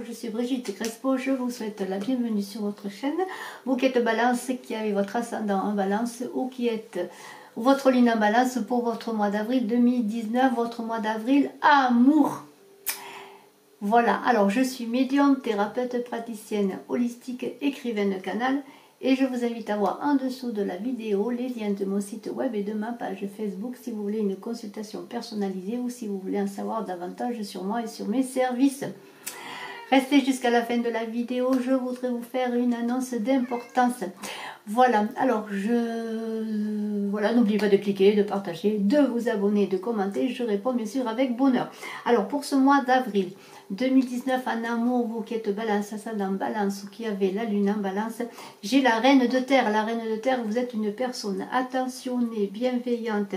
Je suis Brigitte Crespo, je vous souhaite la bienvenue sur votre chaîne. Vous qui êtes balance, qui avez votre ascendant en balance ou qui êtes votre lune en balance pour votre mois d'avril 2019, votre mois d'avril amour. Voilà, alors je suis médium, thérapeute, praticienne holistique, écrivaine canal et je vous invite à voir en dessous de la vidéo les liens de mon site web et de ma page Facebook si vous voulez une consultation personnalisée ou si vous voulez en savoir davantage sur moi et sur mes services. Restez jusqu'à la fin de la vidéo, je voudrais vous faire une annonce d'importance. Voilà, alors voilà, n'oubliez pas de cliquer, de partager, de vous abonner, de commenter, je réponds bien sûr avec bonheur. Alors pour ce mois d'avril 2019 en amour, vous qui êtes balance, ascendant balance ou qui avez la lune en balance, j'ai la reine de terre. La reine de terre, vous êtes une personne attentionnée, bienveillante,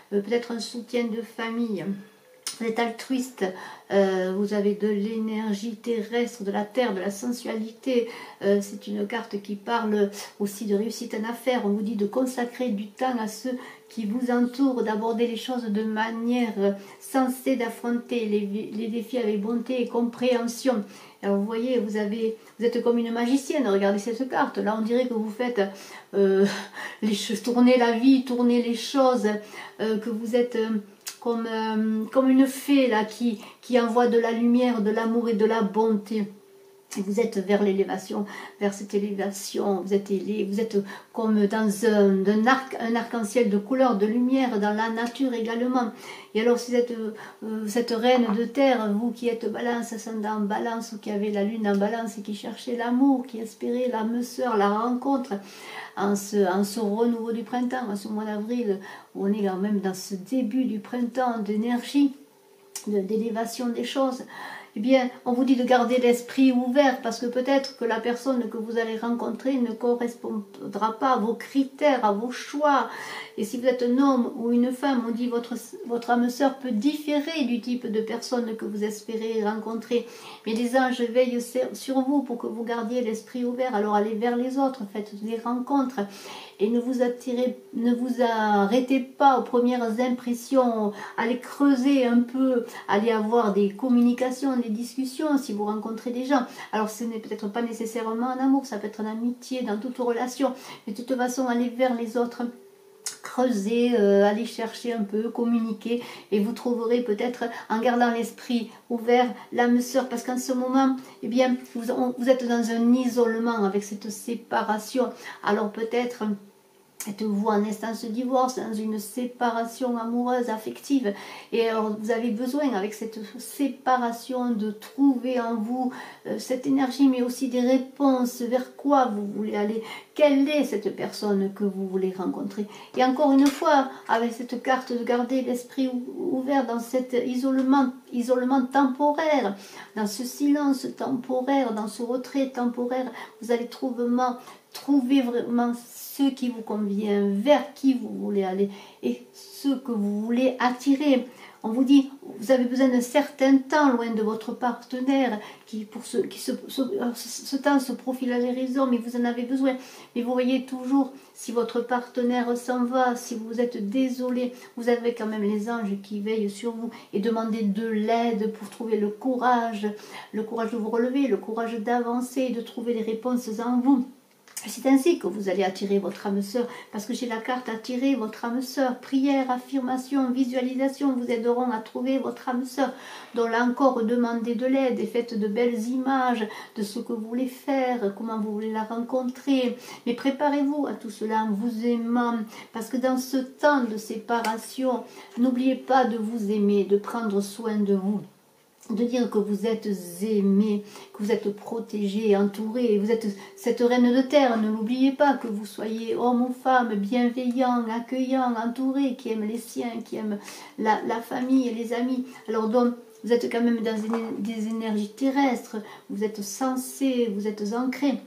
peut-être un soutien de famille. Vous êtes altruiste, vous avez de l'énergie terrestre, de la terre, de la sensualité. C'est une carte qui parle aussi de réussite en affaires. On vous dit de consacrer du temps à ceux qui vous entourent, d'aborder les choses de manière sensée, d'affronter les défis avec bonté et compréhension. Alors vous voyez, vous êtes comme une magicienne, regardez cette carte. Là, on dirait que vous faites tourner la vie, tourner les choses, que vous êtes... comme une fée là, qui envoie de la lumière, de l'amour et de la bonté. Et vous êtes vers l'élévation, vers cette élévation, vous êtes comme dans un arc-en-ciel de couleurs, de lumière, dans la nature également. Et alors si cette reine de terre, vous qui êtes balance, ascendant balance, ou qui avez la lune en balance et qui cherchez l'amour, qui espérez l'âme sœur, la rencontre, en ce renouveau du printemps, en ce mois d'avril, on est quand même dans ce début du printemps d'énergie, d'élévation des choses. Eh bien, on vous dit de garder l'esprit ouvert parce que peut-être que la personne que vous allez rencontrer ne correspondra pas à vos critères, à vos choix. Et si vous êtes un homme ou une femme, on dit votre âme sœur peut différer du type de personne que vous espérez rencontrer. Mais les anges veillent sur vous pour que vous gardiez l'esprit ouvert. Alors allez vers les autres, faites des rencontres et ne vous arrêtez pas aux premières impressions. Allez creuser un peu, allez avoir des communications, des discussions si vous rencontrez des gens. Alors ce n'est peut-être pas nécessairement un amour, ça peut être en amitié, dans toute relation. Mais de toute façon, allez vers les autres. Creuser, aller chercher un peu, communiquer et vous trouverez peut-être en gardant l'esprit ouvert l'âme sœur parce qu'en ce moment, eh bien, vous êtes dans un isolement avec cette séparation. Alors peut-être êtes-vous en instance de divorce, dans une séparation amoureuse, affective, et alors vous avez besoin avec cette séparation de trouver en vous cette énergie, mais aussi des réponses, vers quoi vous voulez aller, quelle est cette personne que vous voulez rencontrer. Et encore une fois, avec cette carte de garder l'esprit ouvert dans cet isolement temporaire, dans ce silence temporaire, dans ce retrait temporaire, vous allez trouver vraiment ce qui vous convient, vers qui vous voulez aller et ce que vous voulez attirer. On vous dit, vous avez besoin d'un certain temps loin de votre partenaire ce temps se profile à l'horizon, mais vous en avez besoin. Mais vous voyez toujours, si votre partenaire s'en va, si vous êtes désolé, vous avez quand même les anges qui veillent sur vous et demandez de l'aide pour trouver le courage de vous relever, le courage d'avancer, de trouver les réponses en vous. C'est ainsi que vous allez attirer votre âme sœur, parce que j'ai la carte attirer votre âme sœur. Prière, affirmation, visualisation vous aideront à trouver votre âme sœur. Donc là encore, demandez de l'aide et faites de belles images de ce que vous voulez faire, comment vous voulez la rencontrer. Mais préparez-vous à tout cela en vous aimant, parce que dans ce temps de séparation, n'oubliez pas de vous aimer, de prendre soin de vous. De dire que vous êtes aimé, que vous êtes protégé, entouré, vous êtes cette reine de terre, ne l'oubliez pas, que vous soyez homme ou femme, bienveillant, accueillant, entouré, qui aime les siens, qui aime la famille et les amis. Alors donc, vous êtes quand même dans des énergies terrestres, vous êtes sensé, vous êtes ancré.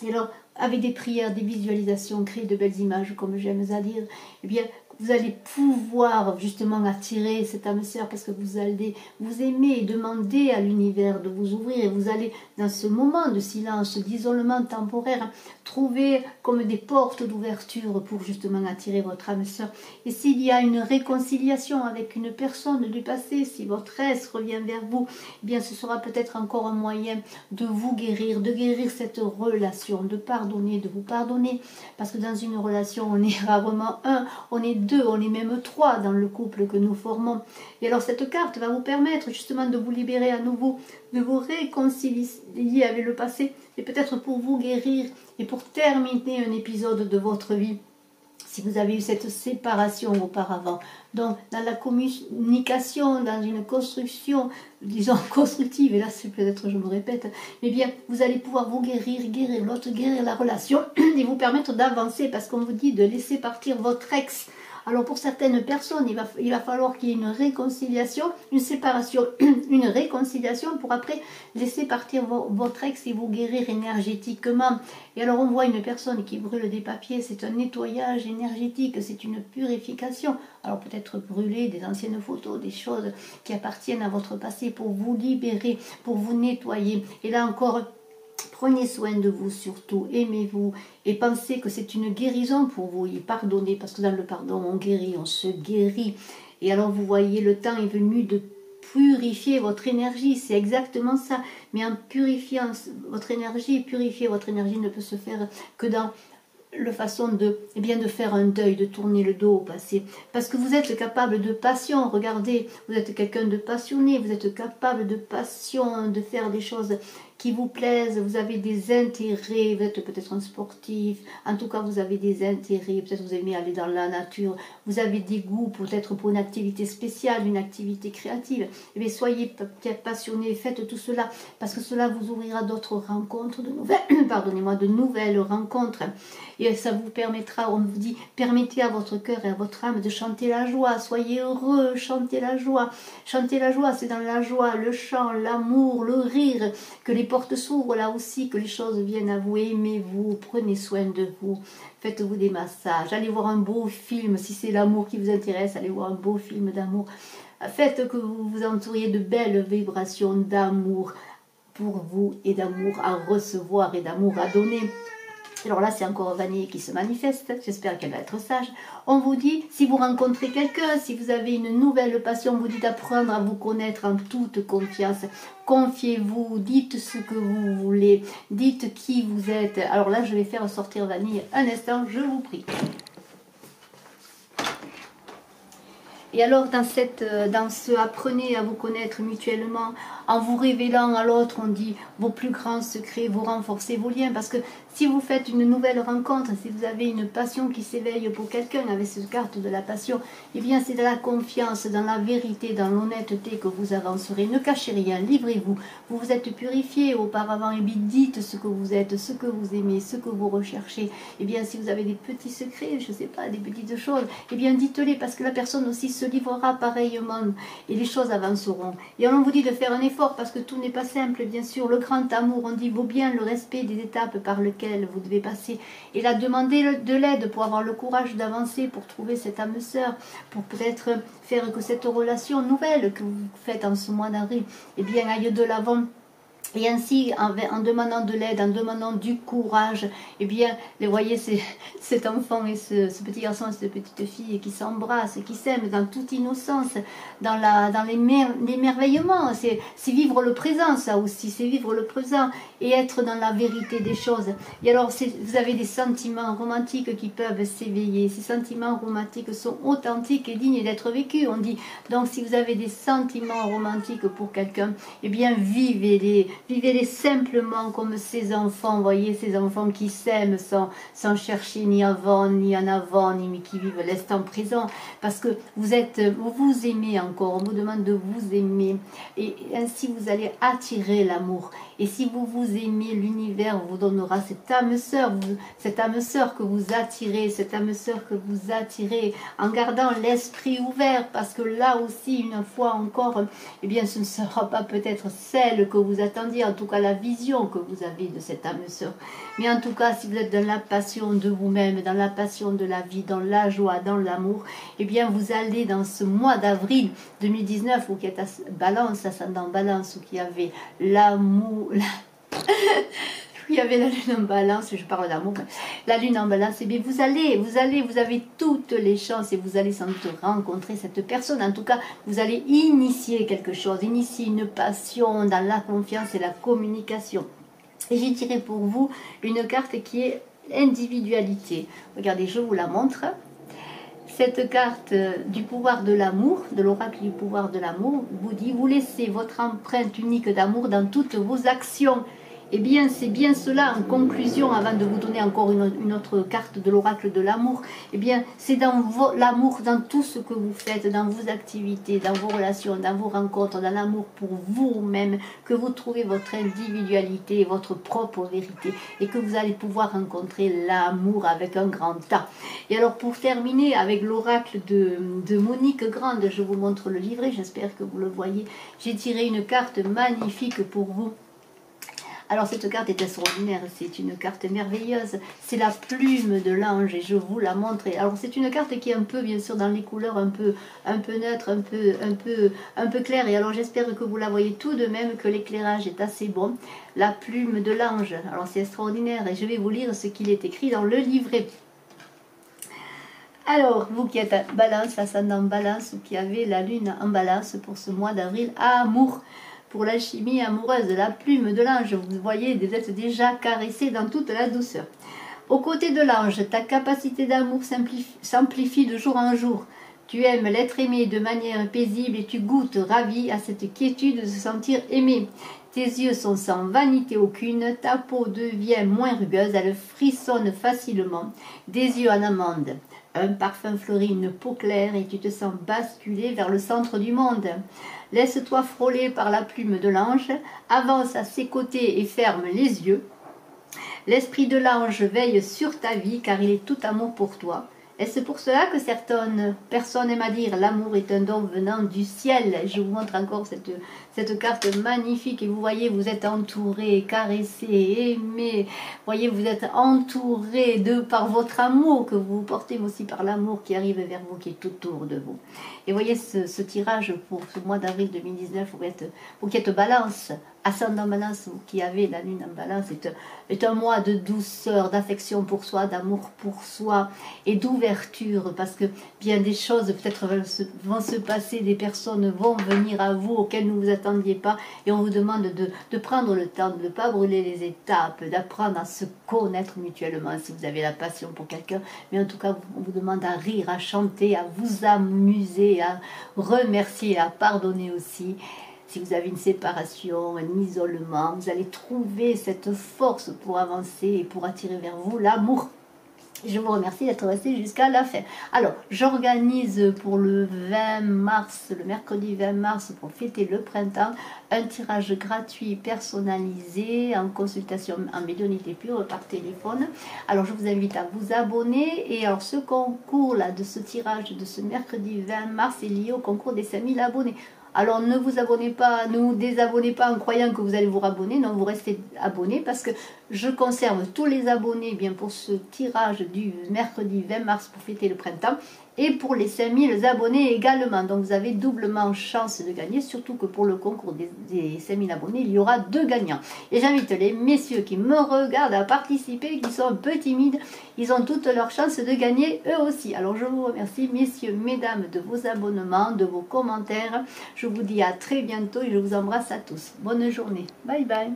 Et alors, avec des prières, des visualisations, créer de belles images, comme j'aime à dire, eh bien, vous allez pouvoir justement attirer cette âme sœur parce que vous allez vous aimer et demander à l'univers de vous ouvrir. Et vous allez, dans ce moment de silence, d'isolement temporaire, trouver comme des portes d'ouverture pour justement attirer votre âme sœur. Et s'il y a une réconciliation avec une personne du passé, si votre ex revient vers vous, eh bien ce sera peut-être encore un moyen de vous guérir, de guérir cette relation, de pardonner, de vous pardonner. Parce que dans une relation, on est rarement un, on est deux, on est même trois dans le couple que nous formons. Et alors cette carte va vous permettre justement de vous libérer à nouveau, de vous réconcilier avec le passé, et peut-être pour vous guérir et pour terminer un épisode de votre vie. Si vous avez eu cette séparation auparavant, donc dans la communication, dans une construction, disons constructive, et là c'est peut-être, je me répète, mais bien vous allez pouvoir vous guérir l'autre, guérir la relation, et vous permettre d'avancer, parce qu'on vous dit de laisser partir votre ex. Alors pour certaines personnes, il va falloir qu'il y ait une réconciliation, une séparation, une réconciliation pour après laisser partir votre ex et vous guérir énergétiquement. Et alors on voit une personne qui brûle des papiers, c'est un nettoyage énergétique, c'est une purification. Alors peut-être brûler des anciennes photos, des choses qui appartiennent à votre passé pour vous libérer, pour vous nettoyer. Et là encore, prenez soin de vous surtout, aimez-vous et pensez que c'est une guérison pour vous et pardonnez, parce que dans le pardon on guérit, on se guérit. Et alors vous voyez, le temps est venu de purifier votre énergie, c'est exactement ça. Mais en purifiant votre énergie, purifier votre énergie ne peut se faire que dans la façon de, eh bien, de faire un deuil, de tourner le dos au passé. Parce que vous êtes capable de passion, regardez, vous êtes quelqu'un de passionné, vous êtes capable de passion, de faire des choses qui vous plaisent, vous avez des intérêts, vous êtes peut-être un sportif, en tout cas vous avez des intérêts, peut-être vous aimez aller dans la nature, vous avez des goûts peut-être pour une activité spéciale, une activité créative. Eh bien, soyez peut-être passionné, faites tout cela, parce que cela vous ouvrira d'autres rencontres, de nouvelles, pardonnez-moi, de nouvelles rencontres. Et ça vous permettra, on vous dit, permettez à votre cœur et à votre âme de chanter la joie, soyez heureux, chantez la joie. Chantez la joie, c'est dans la joie, le chant, l'amour, le rire, que les portes s'ouvrent là aussi, que les choses viennent à vous, aimez-vous, prenez soin de vous, faites-vous des massages, allez voir un beau film, si c'est l'amour qui vous intéresse, allez voir un beau film d'amour, faites que vous vous entouriez de belles vibrations d'amour pour vous et d'amour à recevoir et d'amour à donner. Alors là, c'est encore Vanier qui se manifeste, j'espère qu'elle va être sage. On vous dit, si vous rencontrez quelqu'un, si vous avez une nouvelle passion, on vous dit d'apprendre à vous connaître en toute confiance. Confiez-vous, dites ce que vous voulez, dites qui vous êtes. Alors là, je vais faire sortir Vanille un instant, je vous prie. Et alors, dans ce apprenez à vous connaître mutuellement, en vous révélant à l'autre, on dit vos plus grands secrets, vous renforcez vos liens. Parce que si vous faites une nouvelle rencontre, si vous avez une passion qui s'éveille pour quelqu'un avec cette carte de la passion, eh bien c'est de la confiance, dans la vérité, dans l'honnêteté que vous avancerez. Ne cachez rien, livrez-vous. Vous vous êtes purifié auparavant, et bien dites ce que vous êtes, ce que vous aimez, ce que vous recherchez. Eh bien si vous avez des petits secrets, je ne sais pas, des petites choses, eh bien dites-les, parce que la personne aussi se livrera pareillement et les choses avanceront. Et on vous dit de faire un effort parce que tout n'est pas simple, bien sûr. Le grand amour, on dit, vaut bien le respect des étapes par lesquelles vous devez passer. Et là, demandez de l'aide pour avoir le courage d'avancer, pour trouver cette âme sœur, pour peut-être faire que cette relation nouvelle que vous faites en ce mois d'avril, eh bien, aille de l'avant. Et ainsi, en demandant de l'aide, en demandant du courage, eh bien, vous voyez, cet enfant et ce petit garçon et cette petite fille qui s'embrassent, qui s'aiment dans toute innocence, dans l'émerveillement. C'est vivre le présent, ça aussi, c'est vivre le présent et être dans la vérité des choses. Et alors, vous avez des sentiments romantiques qui peuvent s'éveiller. Ces sentiments romantiques sont authentiques et dignes d'être vécus, on dit. Donc, si vous avez des sentiments romantiques pour quelqu'un, eh bien, vivez-les. Vivez-les simplement comme ces enfants, vous voyez, ces enfants qui s'aiment sans chercher ni avant, ni en avant, mais qui vivent l'instant présent, parce que vous vous aimez encore, on vous demande de vous aimer, et ainsi vous allez attirer l'amour. Et si vous vous aimez, l'univers vous donnera cette âme sœur que vous attirez, cette âme sœur que vous attirez, en gardant l'esprit ouvert, parce que là aussi, une fois encore, eh bien, ce ne sera pas peut-être celle que vous attendez, entendiez, en tout cas la vision que vous avez de cette âme sœur. Mais en tout cas, si vous êtes dans la passion de vous-même, dans la passion de la vie, dans la joie, dans l'amour, eh bien vous allez dans ce mois d'avril 2019, où qui est balance, ascendant balance, où qui avait l'amour... Il y avait la lune en balance, je parle d'amour, la lune en balance, et bien vous avez toutes les chances et vous allez sans doute rencontrer cette personne. En tout cas, vous allez initier quelque chose, initier une passion dans la confiance et la communication. Et j'ai tiré pour vous une carte qui est individualité. Regardez, je vous la montre. Cette carte du pouvoir de l'amour, de l'oracle du pouvoir de l'amour, vous dit, vous laissez votre empreinte unique d'amour dans toutes vos actions. Eh bien, c'est bien cela, en conclusion, avant de vous donner encore une autre carte de l'oracle de l'amour, eh bien, c'est dans l'amour, dans tout ce que vous faites, dans vos activités, dans vos relations, dans vos rencontres, dans l'amour pour vous-même, que vous trouvez votre individualité, votre propre vérité, et que vous allez pouvoir rencontrer l'amour avec un grand A. Et alors, pour terminer avec l'oracle de Monique Grande, je vous montre le livret, j'espère que vous le voyez. J'ai tiré une carte magnifique pour vous. Alors cette carte est extraordinaire, c'est une carte merveilleuse, c'est la plume de l'ange et je vous la montre. Alors c'est une carte qui est un peu, bien sûr, dans les couleurs un peu neutre, un peu claire. Et alors j'espère que vous la voyez tout de même, que l'éclairage est assez bon. La plume de l'ange, alors c'est extraordinaire et je vais vous lire ce qu'il est écrit dans le livret. Alors, vous qui êtes en balance, ascendant balance, ou qui avez la lune en balance pour ce mois d'avril, amour. Pour la chimie amoureuse, la plume de l'ange, vous voyez, vous êtes déjà caressé dans toute la douceur. Aux côtés de l'ange, ta capacité d'amour s'amplifie de jour en jour. Tu aimes l'être aimé de manière paisible et tu goûtes ravi à cette quiétude de se sentir aimé. Tes yeux sont sans vanité aucune, ta peau devient moins rugueuse, elle frissonne facilement. Des yeux en amande, un parfum fleuri, une peau claire et tu te sens basculer vers le centre du monde. Laisse-toi frôler par la plume de l'ange, avance à ses côtés et ferme les yeux. L'esprit de l'ange veille sur ta vie car il est tout amour pour toi. Est-ce pour cela que certaines personnes aiment à dire l'amour est un don venant du ciel? Je vous montre encore cette carte magnifique et vous voyez, vous êtes entouré, caressé, aimé. Vous voyez, vous êtes entouré par votre amour que vous portez, mais aussi par l'amour qui arrive vers vous, qui est tout autour de vous. Et voyez ce tirage pour ce mois d'avril 2019, vous qui êtes balance, ascendant balance, vous qui avez la lune en balance, est un mois de douceur, d'affection pour soi, d'amour pour soi et d'ouverture, parce que bien des choses peut-être vont se passer, des personnes vont venir à vous auxquelles vous ne vous attendiez pas, et on vous demande de prendre le temps, de ne pas brûler les étapes, d'apprendre à se connaître mutuellement si vous avez la passion pour quelqu'un, mais en tout cas on vous demande à rire, à chanter, à vous amuser, à remercier, à pardonner aussi. Si vous avez une séparation, un isolement, vous allez trouver cette force pour avancer et pour attirer vers vous l'amour. Je vous remercie d'être resté jusqu'à la fin. Alors, j'organise pour le 20 mars, le mercredi 20 mars, pour fêter le printemps, un tirage gratuit personnalisé en consultation en médiumnité pure par téléphone. Alors, je vous invite à vous abonner. Et alors, ce concours-là, de ce tirage de ce mercredi 20 mars, est lié au concours des 5000 abonnés. Alors ne vous abonnez pas, ne vous désabonnez pas en croyant que vous allez vous abonner, non, vous restez abonné parce que je conserve tous les abonnés bien pour ce tirage du mercredi 20 mars pour fêter le printemps et pour les 5000 abonnés également. Donc vous avez doublement chance de gagner, surtout que pour le concours des 5000 abonnés, il y aura 2 gagnants. Et j'invite les messieurs qui me regardent à participer, qui sont un peu timides, ils ont toutes leurs chances de gagner eux aussi. Alors je vous remercie messieurs, mesdames de vos abonnements, de vos commentaires. Je vous dis à très bientôt et je vous embrasse à tous. Bonne journée. Bye bye.